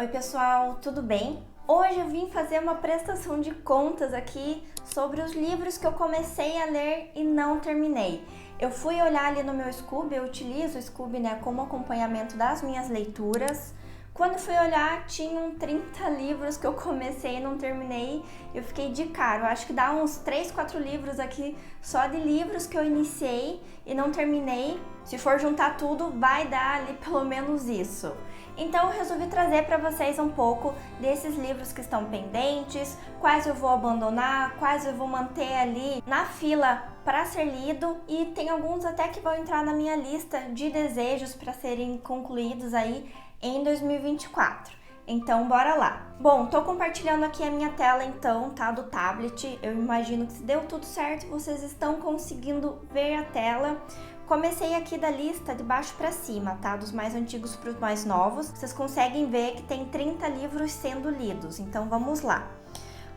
Oi pessoal, tudo bem? Hoje eu vim fazer uma prestação de contas aqui sobre os livros que eu comecei a ler e não terminei. Eu fui olhar ali no meu Scoob, eu utilizo o Scoob, né, como acompanhamento das minhas leituras. Quando fui olhar, tinham 30 livros que eu comecei e não terminei. Eu fiquei de cara. Eu acho que dá uns 3, 4 livros aqui só de livros que eu iniciei e não terminei. Se for juntar tudo, vai dar ali pelo menos isso. Então eu resolvi trazer para vocês um pouco desses livros que estão pendentes, quais eu vou abandonar, quais eu vou manter ali na fila para ser lido, e tem alguns até que vão entrar na minha lista de desejos para serem concluídos aí em 2024. Então bora lá. Bom, tô compartilhando aqui a minha tela então, tá, do tablet. Eu imagino que se deu tudo certo, vocês estão conseguindo ver a tela. Comecei aqui da lista de baixo para cima, tá? Dos mais antigos para os mais novos. Vocês conseguem ver que tem 30 livros sendo lidos, então vamos lá.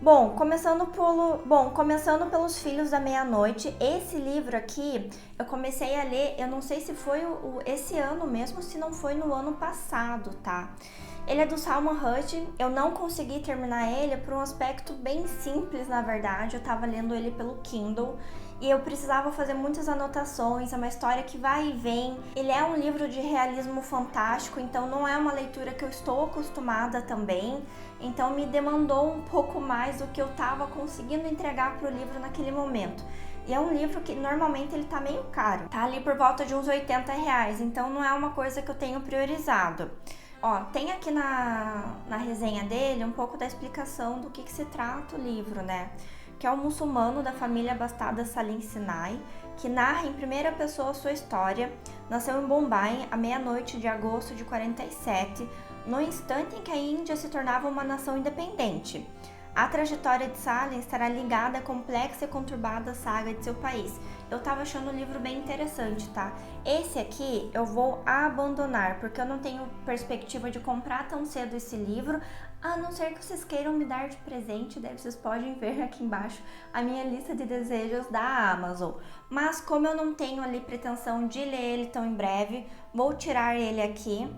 Bom, começando pelos Filhos da Meia-Noite, esse livro aqui eu comecei a ler, eu não sei se foi esse ano mesmo, se não foi no ano passado, tá? Ele é do Salman Rushdie, eu não consegui terminar ele por um aspecto bem simples, na verdade. Eu tava lendo ele pelo Kindle e eu precisava fazer muitas anotações, é uma história que vai e vem. Ele é um livro de realismo fantástico, então não é uma leitura que eu estou acostumada também, então me demandou um pouco mais do que eu tava conseguindo entregar pro livro naquele momento. E é um livro que normalmente ele tá meio caro, tá ali por volta de uns R$80, então não é uma coisa que eu tenho priorizado. Ó, tem aqui na resenha dele um pouco da explicação do que se trata o livro, né? Que é um muçulmano da família abastada Salim Sinai, que narra em primeira pessoa sua história. Nasceu em Bombay à meia-noite de agosto de 47, no instante em que a Índia se tornava uma nação independente. A trajetória de Salim estará ligada à complexa e conturbada saga de seu país. Eu tava achando o livro bem interessante, tá? Esse aqui eu vou abandonar, porque eu não tenho perspectiva de comprar tão cedo esse livro, a não ser que vocês queiram me dar de presente. Daí vocês podem ver aqui embaixo a minha lista de desejos da Amazon. Mas como eu não tenho ali pretensão de ler ele tão em breve, vou tirar ele aqui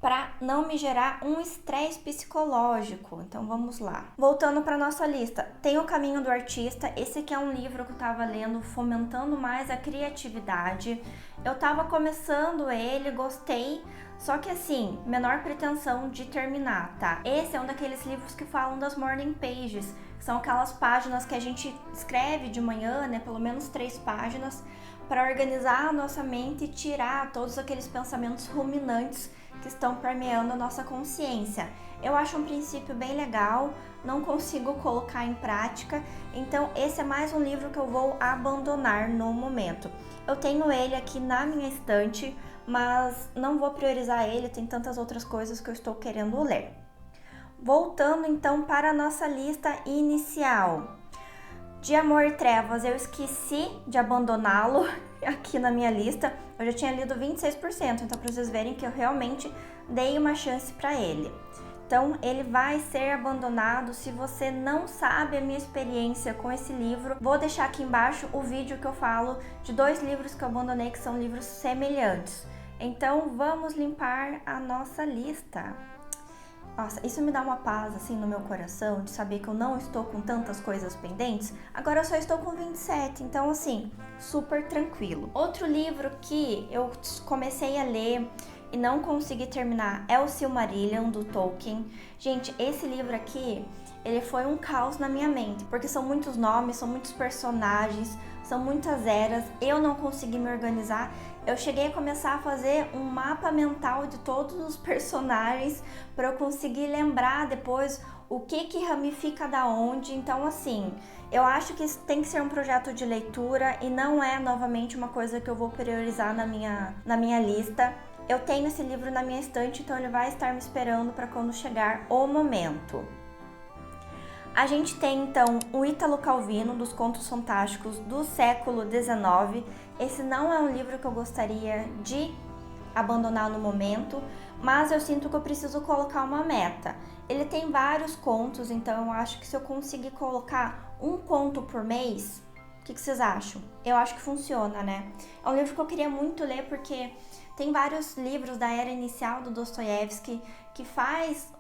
para não me gerar um estresse psicológico. Então vamos lá. Voltando para nossa lista, tem O Caminho do Artista. Esse aqui é um livro que eu estava lendo, fomentando mais a criatividade. Eu estava começando ele, gostei, só que assim, menor pretensão de terminar, tá? Esse é um daqueles livros que falam das morning pages, são aquelas páginas que a gente escreve de manhã, né? Pelo menos 3 páginas, para organizar a nossa mente e tirar todos aqueles pensamentos ruminantes que estão permeando a nossa consciência. Eu acho um princípio bem legal, não consigo colocar em prática, então esse é mais um livro que eu vou abandonar no momento. Eu tenho ele aqui na minha estante, mas não vou priorizar ele, tem tantas outras coisas que eu estou querendo ler. Voltando então para a nossa lista inicial. De Amor e Trevas, eu esqueci de abandoná-lo aqui na minha lista. Eu já tinha lido 26%, então para vocês verem que eu realmente dei uma chance para ele. Então ele vai ser abandonado. Se você não sabe a minha experiência com esse livro, vou deixar aqui embaixo o vídeo que eu falo de 2 livros que eu abandonei, que são livros semelhantes. Então vamos limpar a nossa lista. Nossa, isso me dá uma paz assim no meu coração, de saber que eu não estou com tantas coisas pendentes. Agora eu só estou com 27, então assim, super tranquilo. Outro livro que eu comecei a ler e não consegui terminar é o Silmarillion, do Tolkien. Gente, esse livro aqui, ele foi um caos na minha mente, porque são muitos nomes, são muitos personagens, são muitas eras, eu não consegui me organizar. Eu cheguei a começar a fazer um mapa mental de todos os personagens para eu conseguir lembrar depois o que ramifica da onde. Então assim, eu acho que isso tem que ser um projeto de leitura e não é novamente uma coisa que eu vou priorizar na minha lista. Eu tenho esse livro na minha estante, então ele vai estar me esperando para quando chegar o momento. A gente tem então o Ítalo Calvino, dos Contos Fantásticos do século XIX. Esse não é um livro que eu gostaria de abandonar no momento, mas eu sinto que eu preciso colocar uma meta. Ele tem vários contos, então eu acho que se eu conseguir colocar um conto por mês, o que vocês acham? Eu acho que funciona, né? É um livro que eu queria muito ler porque Tem vários livros da era inicial do Dostoiévski que faz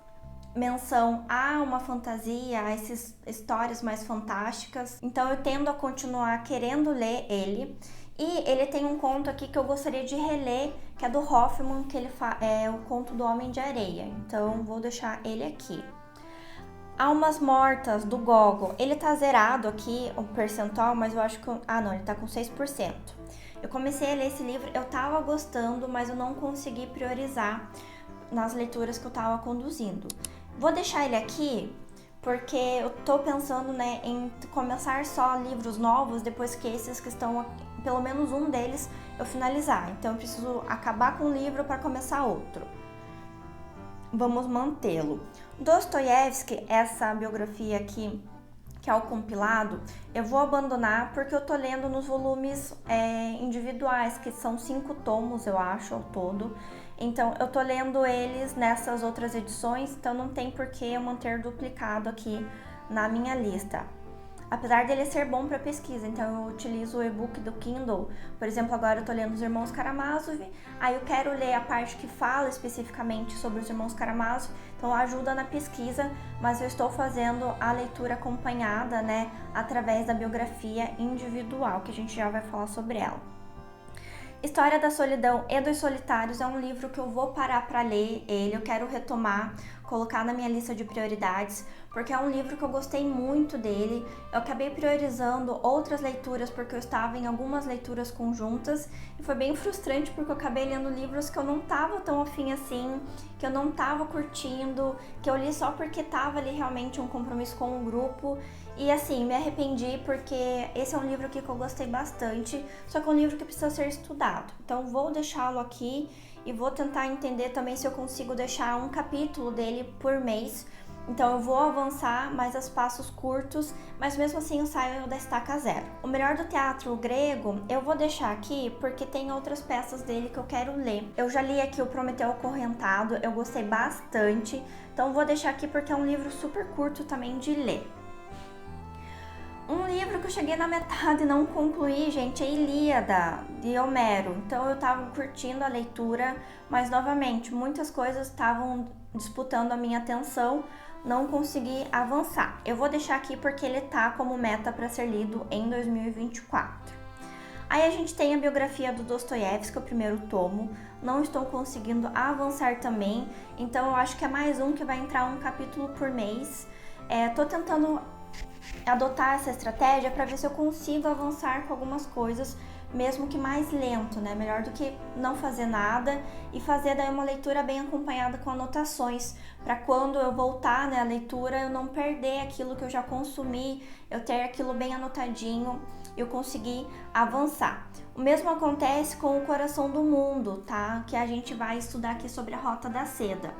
menção a uma fantasia, a essas histórias mais fantásticas. Então eu tendo a continuar querendo ler ele. E ele tem um conto aqui que eu gostaria de reler, que é do Hoffmann, que ele é o conto do Homem de Areia. Então vou deixar ele aqui. Almas Mortas, do Gogol. Ele tá zerado aqui, o percentual, mas eu acho que... não, ele tá com 6%. Eu comecei a ler esse livro, eu tava gostando, mas eu não consegui priorizar nas leituras que eu tava conduzindo. Vou deixar ele aqui porque eu tô pensando, né, em começar só livros novos depois que esses que estão aqui, pelo menos um deles, eu finalizar. Então eu preciso acabar com um livro para começar outro. Vamos mantê-lo. Dostoiévski, essa biografia aqui, que é o compilado, eu vou abandonar porque eu tô lendo nos volumes individuais, que são 5 tomos, eu acho, ao todo. Então, eu tô lendo eles nessas outras edições, então não tem por que eu manter duplicado aqui na minha lista. Apesar dele ser bom para pesquisa, então eu utilizo o e-book do Kindle. Por exemplo, agora eu tô lendo Os Irmãos Karamazov, aí eu quero ler a parte que fala especificamente sobre os Irmãos Karamazov, então ajuda na pesquisa, mas eu estou fazendo a leitura acompanhada, né, através da biografia individual, que a gente já vai falar sobre ela. História da Solidão e dos Solitários é um livro que eu vou parar para ler ele, eu quero retomar, colocar na minha lista de prioridades, porque é um livro que eu gostei muito dele. Eu acabei priorizando outras leituras porque eu estava em algumas leituras conjuntas e foi bem frustrante porque eu acabei lendo livros que eu não estava tão afim assim, que eu não estava curtindo, que eu li só porque estava ali realmente um compromisso com o grupo. E assim, me arrependi porque esse é um livro aqui que eu gostei bastante, só que é um livro que precisa ser estudado. Então vou deixá-lo aqui e vou tentar entender também se eu consigo deixar um capítulo dele por mês. Então eu vou avançar mais a passos curtos, mas mesmo assim eu saio da estaca zero. O Melhor do Teatro Grego eu vou deixar aqui porque tem outras peças dele que eu quero ler. Eu já li aqui o Prometeu Acorrentado, eu gostei bastante, então vou deixar aqui porque é um livro super curto também de ler. Um livro que eu cheguei na metade e não concluí, gente, é Ilíada, de Homero. Então eu tava curtindo a leitura, mas novamente, muitas coisas estavam disputando a minha atenção, não consegui avançar. Eu vou deixar aqui porque ele tá como meta para ser lido em 2024. Aí a gente tem a biografia do Dostoiévski, o primeiro tomo. Não estou conseguindo avançar também, então eu acho que é mais um que vai entrar um capítulo por mês. Tô tentando adotar essa estratégia para ver se eu consigo avançar com algumas coisas, mesmo que mais lento, né? Melhor do que não fazer nada e fazer daí uma leitura bem acompanhada com anotações, para quando eu voltar, né, à leitura, eu não perder aquilo que eu já consumi, eu ter aquilo bem anotadinho e eu conseguir avançar. O mesmo acontece com O Coração do Mundo, tá? Que a gente vai estudar aqui sobre a Rota da Seda.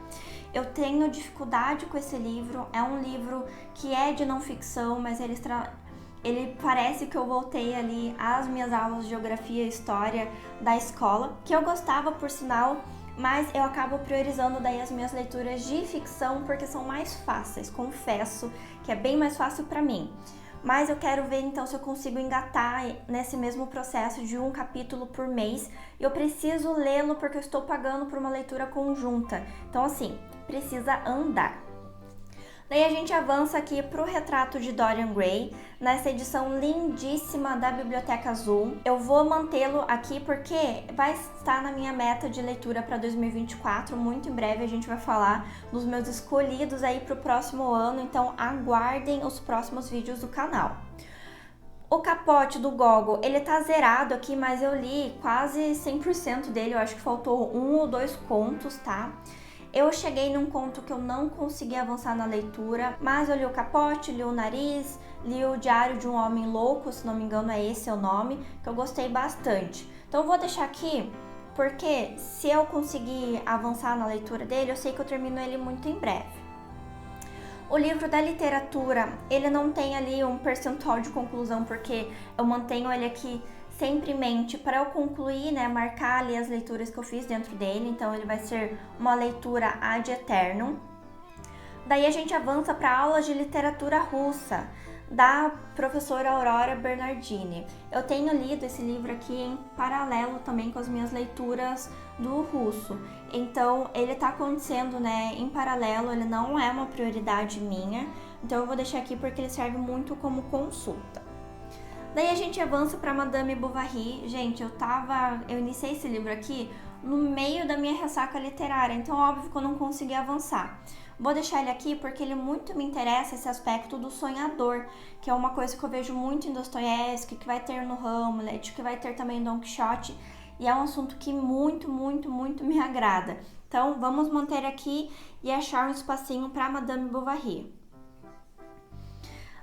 Eu tenho dificuldade com esse livro, é um livro que é de não ficção, mas ele parece que eu voltei ali às minhas aulas de geografia e história da escola, que eu gostava por sinal, mas eu acabo priorizando daí as minhas leituras de ficção porque são mais fáceis, confesso que é bem mais fácil para mim. Mas eu quero ver então se eu consigo engatar nesse mesmo processo de um capítulo por mês. E eu preciso lê-lo porque eu estou pagando por uma leitura conjunta. Então assim, precisa andar. Daí a gente avança aqui para o Retrato de Dorian Gray, nessa edição lindíssima da Biblioteca Azul. Eu vou mantê-lo aqui porque vai estar na minha meta de leitura para 2024. Muito em breve a gente vai falar dos meus escolhidos aí para o próximo ano, então aguardem os próximos vídeos do canal. O Capote, do Gogol, ele tá zerado aqui, mas eu li quase 100% dele, eu acho que faltou 1 ou 2 contos, tá? Eu cheguei num conto que eu não consegui avançar na leitura, mas eu li o Capote, li o Nariz, li o Diário de um Homem Louco, se não me engano é esse o nome, que eu gostei bastante. Então eu vou deixar aqui, porque se eu conseguir avançar na leitura dele, eu sei que eu termino ele muito em breve. O livro da literatura, ele não tem ali um percentual de conclusão, porque eu mantenho ele aqui sempre em mente para eu concluir, né, marcar ali as leituras que eu fiz dentro dele, então ele vai ser uma leitura ad eternum. Daí a gente avança para aulas de literatura russa. da professora Aurora Bernardini. Eu tenho lido esse livro aqui em paralelo também com as minhas leituras do russo. Então, ele está acontecendo, né, em paralelo, ele não é uma prioridade minha. Então, eu vou deixar aqui porque ele serve muito como consulta. Daí a gente avança para Madame Bovary. Gente, eu iniciei esse livro aqui no meio da minha ressaca literária, então óbvio que eu não consegui avançar. Vou deixar ele aqui porque ele muito me interessa, esse aspecto do sonhador, que é uma coisa que eu vejo muito em Dostoiévski, que vai ter no Hamlet, que vai ter também em Don Quixote, e é um assunto que muito me agrada. Então vamos manter aqui e achar um espacinho para Madame Bovary.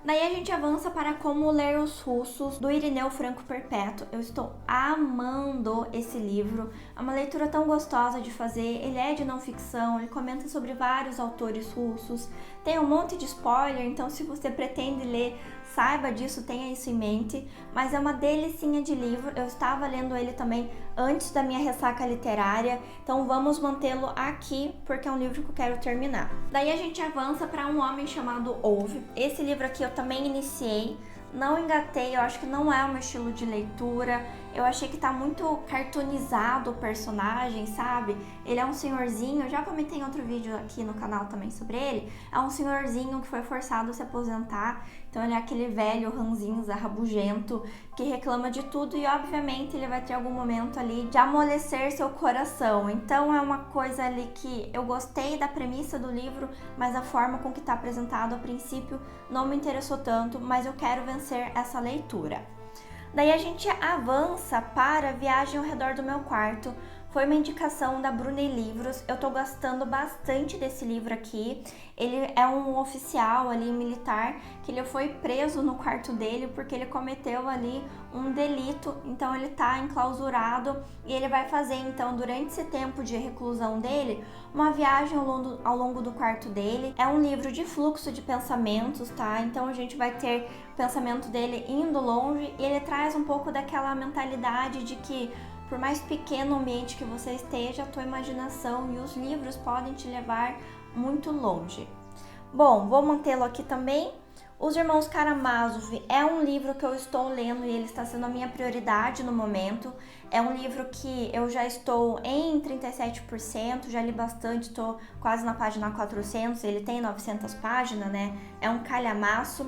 Daí a gente avança para Como Ler os Russos, do Irineu Franco Perpétuo. Eu estou amando esse livro, é uma leitura tão gostosa de fazer, ele é de não ficção, ele comenta sobre vários autores russos, tem um monte de spoiler, então se você pretende ler, saiba disso, tenha isso em mente, mas é uma delicinha de livro, eu estava lendo ele também antes da minha ressaca literária, então vamos mantê-lo aqui, porque é um livro que eu quero terminar. Daí a gente avança para Um Homem Chamado Ove. Esse livro aqui eu também iniciei, não engatei, eu acho que não é o meu estilo de leitura, eu achei que tá muito cartoonizado o personagem, sabe? Ele é um senhorzinho, eu já comentei em outro vídeo aqui no canal também sobre ele, é um senhorzinho que foi forçado a se aposentar, então ele é aquele velho ranzinza, rabugento, que reclama de tudo e obviamente ele vai ter algum momento ali de amolecer seu coração, então é uma coisa ali que eu gostei da premissa do livro, mas a forma com que tá apresentado a princípio não me interessou tanto, mas eu quero vencer essa leitura. Daí a gente avança para Viagem ao Redor do Meu Quarto. Foi uma indicação da Brunei Livros. Eu tô gostando bastante desse livro aqui. Ele é um oficial ali, militar, que ele foi preso no quarto dele porque ele cometeu ali um delito. Então ele tá enclausurado e ele vai fazer, então, durante esse tempo de reclusão dele, uma viagem ao longo do quarto dele. É um livro de fluxo de pensamentos, tá? Então a gente vai ter o pensamento dele indo longe e ele traz um pouco daquela mentalidade de que por mais pequeno o ambiente que você esteja, a tua imaginação e os livros podem te levar muito longe. Bom, vou mantê-lo aqui também. Os Irmãos Karamazov é um livro que eu estou lendo e ele está sendo a minha prioridade no momento. É um livro que eu já estou em 37%, já li bastante, estou quase na página 400, ele tem 900 páginas, né? É um calhamaço.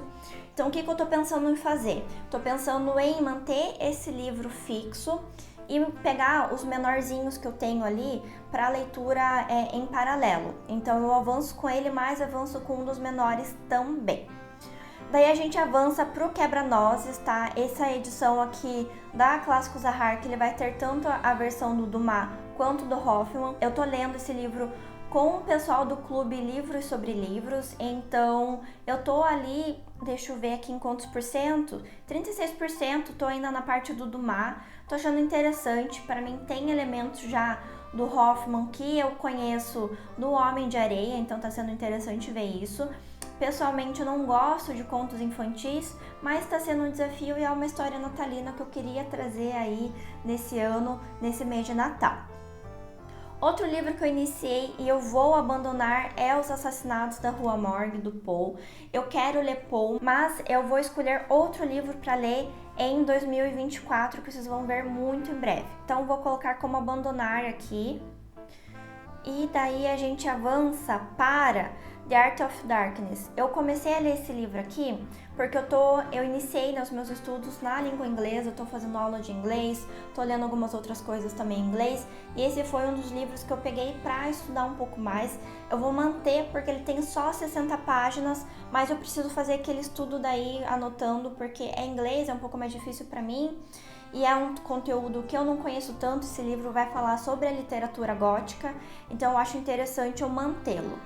Então, o que eu estou pensando em fazer? Estou pensando em manter esse livro fixo e pegar os menorzinhos que eu tenho ali para leitura em paralelo. Então eu avanço com ele, mas avanço com um dos menores também. Daí a gente avança pro Quebra-Nozes, tá? Essa edição aqui da Clássico Zahar, que ele vai ter tanto a versão do Dumas quanto do Hoffmann. Eu tô lendo esse livro com o pessoal do clube Livros sobre Livros, então eu tô ali, deixa eu ver aqui em quantos por cento, 36%, tô ainda na parte do Dumas, tô achando interessante, para mim tem elementos já do Hoffmann que eu conheço do Homem de Areia, então tá sendo interessante ver isso. Pessoalmente eu não gosto de contos infantis, mas está sendo um desafio e é uma história natalina que eu queria trazer aí nesse ano, nesse mês de Natal. Outro livro que eu iniciei e eu vou abandonar é Os Assassinatos da Rua Morgue, do Poe. Eu quero ler Poe, mas eu vou escolher outro livro para ler em 2024, que vocês vão ver muito em breve. Então vou colocar como abandonar aqui. E daí a gente avança para The Art of Darkness. Eu comecei a ler esse livro aqui porque eu iniciei os meus estudos na língua inglesa, eu tô fazendo aula de inglês, tô lendo algumas outras coisas também em inglês, e esse foi um dos livros que eu peguei para estudar um pouco mais. Eu vou manter porque ele tem só 60 páginas, mas eu preciso fazer aquele estudo daí anotando porque é inglês, é um pouco mais difícil para mim. E é um conteúdo que eu não conheço tanto, esse livro vai falar sobre a literatura gótica, então eu acho interessante eu mantê-lo.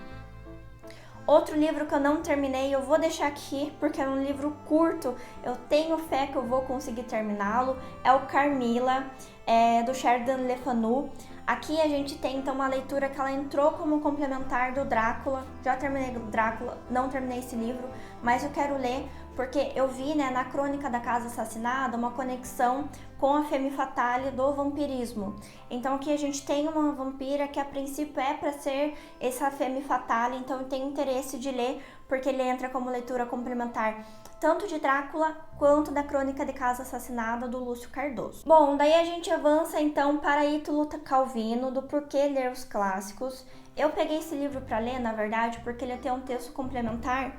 Outro livro que eu não terminei, eu vou deixar aqui, porque é um livro curto, eu tenho fé que eu vou conseguir terminá-lo, é o Carmilla, do Sheridan Le Fanu. Aqui a gente tem então uma leitura que ela entrou como complementar do Drácula, já terminei o Drácula, não terminei esse livro, mas eu quero ler, porque eu vi, né, na Crônica da Casa Assassinada uma conexão com a Femme Fatale do vampirismo. Então aqui a gente tem uma vampira que a princípio é para ser essa Femme Fatale, então eu tenho interesse de ler, porque ele entra como leitura complementar tanto de Drácula quanto da Crônica de Casa Assassinada do Lúcio Cardoso. Bom, daí a gente avança então para Ítalo Calvino, do Porquê Ler os Clássicos. Eu peguei esse livro para ler, na verdade, porque ele tem um texto complementar,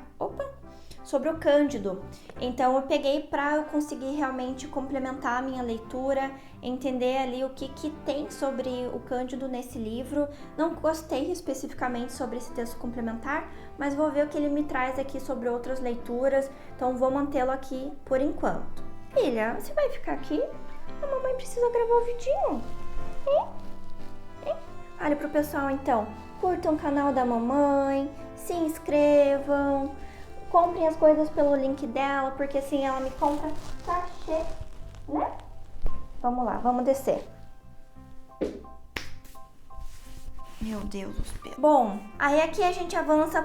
sobre o Cândido. Então eu peguei para eu conseguir realmente complementar a minha leitura, entender ali o que tem sobre o Cândido nesse livro. Não gostei especificamente sobre esse texto complementar, mas vou ver o que ele me traz aqui sobre outras leituras, então vou mantê-lo aqui por enquanto. Filha, você vai ficar aqui? A mamãe precisa gravar o vidinho. Olha pro pessoal então, curtam o canal da mamãe, se inscrevam, comprem as coisas pelo link dela, porque assim ela me compra sachê, né? Vamos lá, vamos descer. Meu Deus do céu. Bom, aí aqui a gente avança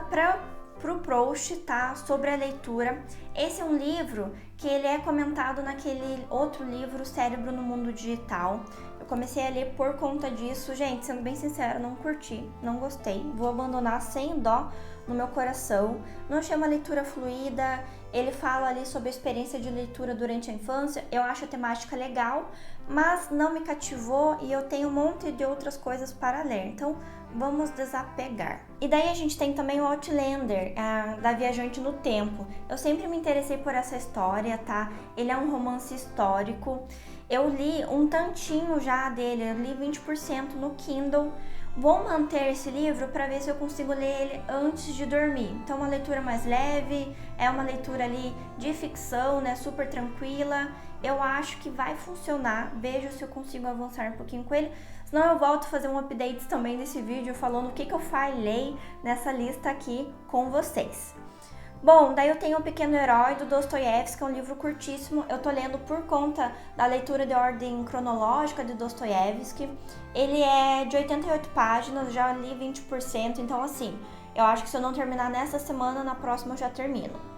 pro Proust, tá? Sobre a leitura. Esse é um livro que ele é comentado naquele outro livro, Cérebro no Mundo Digital. Eu comecei a ler por conta disso. Gente, sendo bem sincera, não curti, não gostei. Vou abandonar sem dó no meu coração. Não achei uma leitura fluida. Ele fala ali sobre a experiência de leitura durante a infância. Eu acho a temática legal, mas não me cativou e eu tenho um monte de outras coisas para ler. Então, vamos desapegar. E daí a gente tem também o Outlander, da Viajante no Tempo. Eu sempre me interessei por essa história, tá? Ele é um romance histórico. Eu li um tantinho já dele, eu li 20% no Kindle. Vou manter esse livro para ver se eu consigo ler ele antes de dormir. Então, uma leitura mais leve, é uma leitura ali de ficção, né? Super tranquila. Eu acho que vai funcionar. Vejo se eu consigo avançar um pouquinho com ele. Senão eu volto a fazer um update também desse vídeo falando o que eu falei nessa lista aqui com vocês. Bom, daí eu tenho O Pequeno Herói, do Dostoiévski, que é um livro curtíssimo. Eu tô lendo por conta da leitura de ordem cronológica de Dostoiévski. Ele é de 88 páginas, já li 20%, então assim, eu acho que se eu não terminar nessa semana, na próxima eu já termino.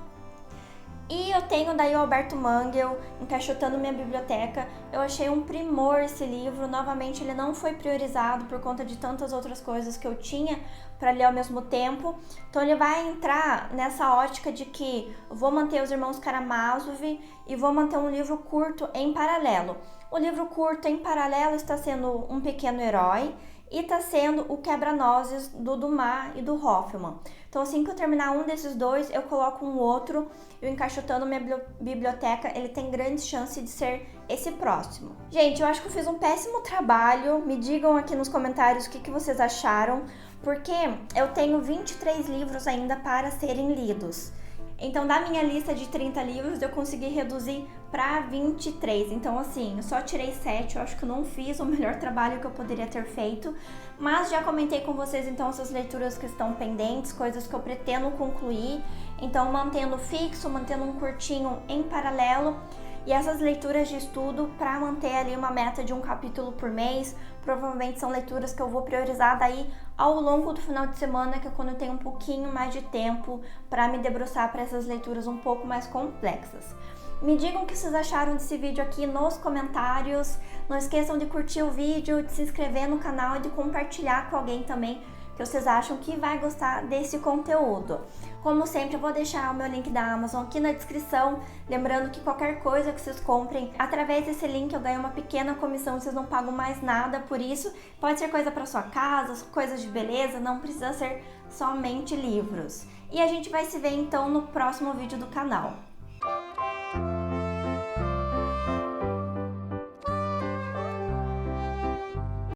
E eu tenho daí o Alberto Mangel, Encaixotando Minha Biblioteca. Eu achei um primor esse livro. Novamente, ele não foi priorizado por conta de tantas outras coisas que eu tinha para ler ao mesmo tempo. Então ele vai entrar nessa ótica de que vou manter os Irmãos Karamazov e vou manter um livro curto em paralelo. O livro curto em paralelo está sendo Um Pequeno Herói e está sendo O Quebra-Nozes, do Dumas e do Hoffmann. Então assim que eu terminar um desses dois, eu coloco um outro. E o Encaixotando Minha Biblioteca, ele tem grandes chances de ser esse próximo. Gente, eu acho que eu fiz um péssimo trabalho. Me digam aqui nos comentários o que vocês acharam, porque eu tenho 23 livros ainda para serem lidos. Então, da minha lista de 30 livros, eu consegui reduzir para 23. Então, assim, eu só tirei 7. Eu acho que eu não fiz o melhor trabalho que eu poderia ter feito. Mas já comentei com vocês, então, essas leituras que estão pendentes, coisas que eu pretendo concluir. Então, mantendo fixo, mantendo um curtinho em paralelo. E essas leituras de estudo para manter ali uma meta de um capítulo por mês. Provavelmente são leituras que eu vou priorizar daí ao longo do final de semana, que é quando eu tenho um pouquinho mais de tempo para me debruçar para essas leituras um pouco mais complexas. Me digam o que vocês acharam desse vídeo aqui nos comentários. Não esqueçam de curtir o vídeo, de se inscrever no canal e de compartilhar com alguém também que vocês acham que vai gostar desse conteúdo. Como sempre, eu vou deixar o meu link da Amazon aqui na descrição. Lembrando que qualquer coisa que vocês comprem, através desse link eu ganho uma pequena comissão, vocês não pagam mais nada por isso. Pode ser coisa para sua casa, coisas de beleza, não precisa ser somente livros. E a gente vai se ver então no próximo vídeo do canal.